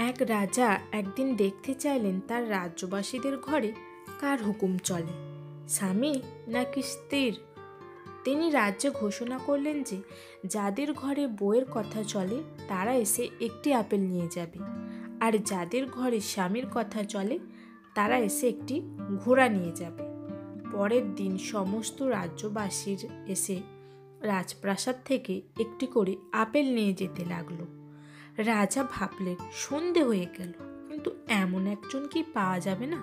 এক রাজা একদিন দেখতে চাইলেন তার রাজ্যবাসীদের ঘরে কার হুকুম চলে, স্বামী নাকি স্ত্রীর। তিনি রাজ্যে ঘোষণা করলেন যে যাদের ঘরে বউয়ের কথা চলে তারা এসে একটি আপেল নিয়ে যাবে, আর যাদের ঘরে স্বামীর কথা চলে তারা এসে একটি ঘোড়া নিয়ে যাবে। পরের দিন সমস্ত রাজ্যবাসীর এসে রাজপ্রাসাদ থেকে একটি করে আপেল নিয়ে যেতে লাগলো। রাজা ভাবলেন সন্ধে হয়ে গেল, কিন্তু এমন একজন কি পাওয়া যাবে না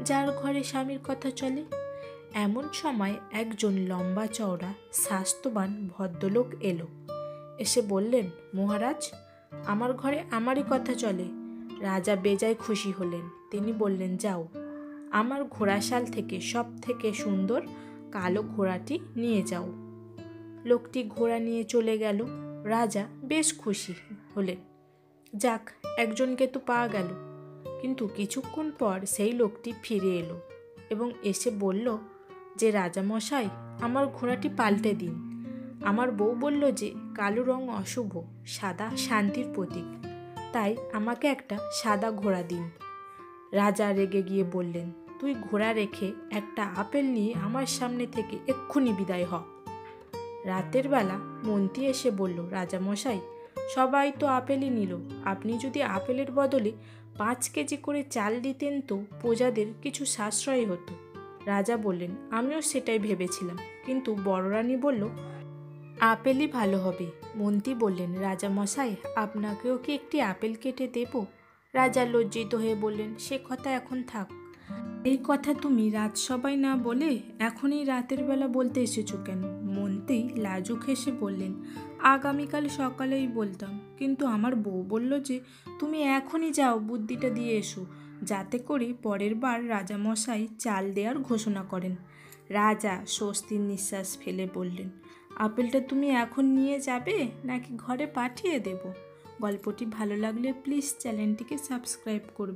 যার ঘরে স্বামীর কথা চলে। এমন সময় একজন লম্বা চওড়া স্বাস্থ্যবান ভদ্রলোক এলো। এসে বললেন, মহারাজ, আমার ঘরে আমারই কথা চলে। রাজা বেজায় খুশি হলেন। তিনি বললেন, যাও, আমার ঘোড়াশাল থেকে সব থেকে সুন্দর কালো ঘোড়াটি নিয়ে যাও। লোকটি ঘোড়া নিয়ে চলে গেল। রাজা বেশ খুশি হলেন, যাক, একজনকে তো পাওয়া গেল। কিন্তু কিছুক্ষণ পর সেই লোকটি ফিরে এলো এবং এসে বলল যে, রাজামশাই, আমার ঘোড়াটি পাল্টে দিন। আমার বউ বলল যে কালো রং অশুভ, সাদা শান্তির প্রতীক, তাই আমাকে একটা সাদা ঘোড়া দিন। রাজা রেগে গিয়ে বললেন, তুই ঘোড়া রেখে একটা আপেল নিয়ে আমার সামনে থেকে এক্ষুনি বিদায় হ। রাতের বেলা মন্ত্রী এসে বলল, রাজামশাই, সবাই তো আপেলই নিল, আপনি যদি আপেলের বদলে 5 কেজি করে চাল দিতেন তো প্রজাদের কিছু সাশ্রয় হতো। রাজা বললেন, আমিও সেটাই ভেবেছিলাম, কিন্তু বড় রানী বলল আপেলই ভালো হবে। মন্ত্রী বললেন, রাজামশাই, আপনাকেও কি একটি আপেল কেটে দেব? রাজা লজ্জিত হয়ে বললেন, সে কথা এখন থাক। এই কথা তুমি রাজসভায় না বলে এখনই রাতের বেলা বলতে এসেছো কেন? মন্ত্রী লাজুক হেসে বললেন, আগামীকাল সকালেই বলতাম, কিন্তু আমার বউ বলল যে তুমি এখনই যাও, বুদ্ধিটা দিয়ে এসো, যাতে করে পরের বার রাজামশাই চাল দেওয়ার ঘোষণা করেন। রাজা স্বস্তির নিঃশ্বাস ফেলে বললেন, আপেলটা তুমি এখন নিয়ে যাবে নাকি ঘরে পাঠিয়ে দেব? গল্পটি ভালো লাগলে প্লিজ চ্যানেলটিকে সাবস্ক্রাইব করবে।